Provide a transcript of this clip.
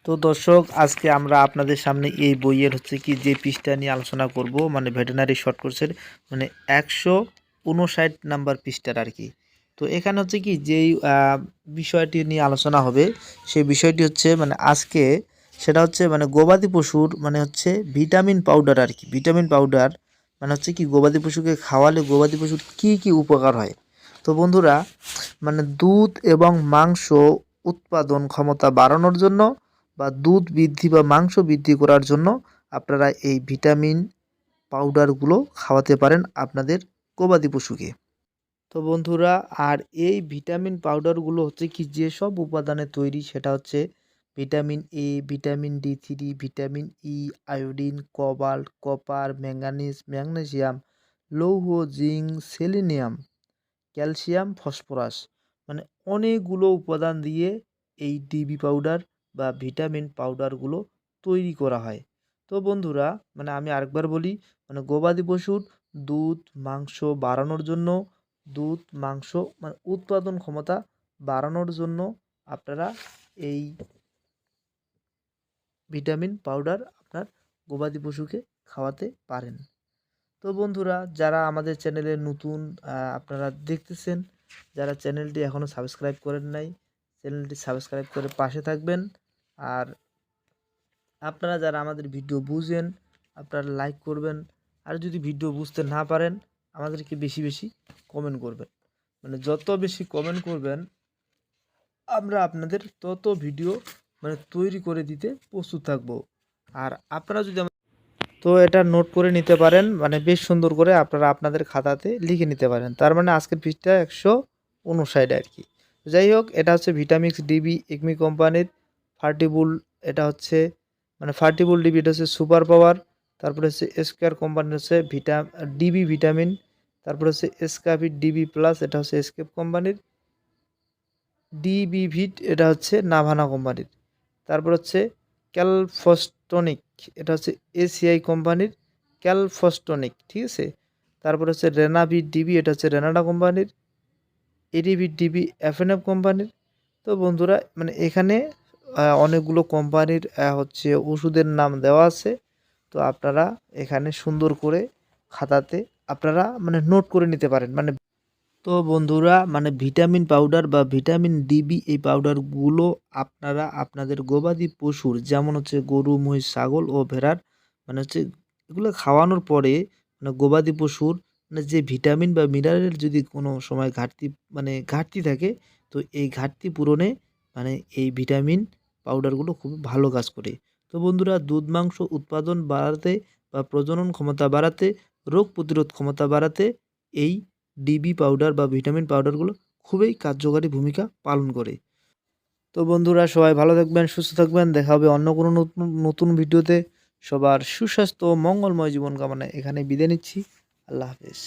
তো দর্শক, আজকে আমরা আপনাদের সামনে এই বইয়ের যে পৃষ্ঠা নিয়ে আলোচনা করব, মানে ভেটেরিনারি শর্ট কোর্সের 159 নাম্বার পৃষ্ঠার আর কি। তো এখানে যেই বিষয়টি নিয়ে আলোচনা হবে, সেই বিষয়টি আজকে সেটা গবাদি পশুর ভিটামিন পাউডার আর কি। ভিটামিন পাউডার গবাদি পশুকে খাওয়ালে গবাদি পশুর কি উপকার হয়। তো বন্ধুরা, দুধ এবং মাংস উৎপাদন ক্ষমতা বাড়ানোর জন্য বা দুধ বৃদ্ধি বা মাংস বৃদ্ধি করার জন্য আপনারা এই ভিটামিন পাউডারগুলো খাওয়াতে পারেন আপনাদের গবাদি পশুকে। তো বন্ধুরা, আর এই ভিটামিন পাউডারগুলো যেসব উপাদানে তৈরি, সেটা vitamin A, vitamin D3, vitamin E, iodine, cobalt, copper, manganese, magnesium, লৌহ, জিঙ্ক, সেলেনিয়াম, ক্যালসিয়াম, ফসফরাস, অনেকগুলো উপাদান দিয়ে এই ডিবি পাউডার বা ভিটামিন পাউডারগুলো তৈরি করা হয়। তো বন্ধুরা, আমি আরেকবার বলি, গবাদি পশুর দুধ মাংস বাড়ানোর জন্য, দুধ মাংস উৎপাদন ক্ষমতা বাড়ানোর জন্য আপনারা এই ভিটামিন পাউডার আপনার গবাদি পশুকে খাওয়াতে পারেন। তো বন্ধুরা, যারা আমাদের চ্যানেলে নতুন আপনারা দেখতেছেন, যারা চ্যানেলটি এখনও সাবস্ক্রাইব করেন নাই, চ্যানেলটি সাবস্ক্রাইব করে পাশে থাকবেন। আর আপনারা যারা আমাদের ভিডিও বুঝেন, আপনারা লাইক করবেন। আর যদি ভিডিও বুঝতে না পারেন, আমাদেরকে বেশি বেশি কমেন্ট করবেন। যত বেশি কমেন্ট করবেন, আমরা আপনাদের তত ভিডিও তৈরি করে দিতে প্রস্তুত থাকব। আর আপনারা যদি তো এটা নোট করে নিতে পারেন, বেশ সুন্দর করে আপনারা আপনাদের খাতাতে লিখে নিতে পারেন। তার আজকের পৃষ্ঠা 159 আর কি। যাই হোক, এটা ভিটামিক্স ডিবি একমি কোম্পানির ফার্টিবুল। এটা ফার্টিবুল ডিবি, এটা সুপার পাওয়ার। তারপরে স্কোয়ার কোম্পানির ডিবি ভিটামিন। তারপরে এসকাভিট ডিবি প্লাস, এটা এসকেপ কোম্পানির। ডিবি ভিট, এটা নাভানা কোম্পানির। তারপর ক্যালফস্টনিক, এটা এসিআই কোম্পানির ক্যালফস্টনিক, ঠিক আছে। তারপর রেনাভিট ডিবি, এটা রেনাডা কোম্পানির। এডিভিট ডিবি এফএনএফ কোম্পানির। তো বন্ধুরা, এখানে অনেকগুলো কোম্পানির ওষুধের নাম দেওয়া আছে। তো আপনারা এখানে সুন্দর করে খাতাতে আপনারা নোট করে নিতে পারেন। তো বন্ধুরা, ভিটামিন পাউডার বা ভিটামিন ডিবি, এই পাউডারগুলো আপনারা আপনাদের গবাদি পশুর, যেমন গরু, মহিষ, ছাগল ও ভেড়ার এগুলো খাওয়ানোর পরে গবাদি পশুর যে ভিটামিন বা মিনারেল যদি কোনো সময় ঘাটতি থাকে, তো এই ঘাটতি পূরণে এই ভিটামিন পাউডারগুলো খুব ভালো কাজ করে। তো বন্ধুরা, দুধ মাংস উৎপাদন বাড়াতে বা প্রজনন ক্ষমতা বাড়াতে, রোগ প্রতিরোধ ক্ষমতা বাড়াতে এই ডিবি পাউডার বা ভিটামিন পাউডারগুলো খুবই কার্যকারী ভূমিকা পালন করে। তো বন্ধুরা, সবাই ভালো থাকবেন, সুস্থ থাকবেন। দেখা হবে অন্য কোনো নতুন ভিডিওতে। সবার সুস্বাস্থ্য ও মঙ্গলময় জীবন কামনায় এখানে বিদায় নিচ্ছি। আল্লাহ হাফেজ।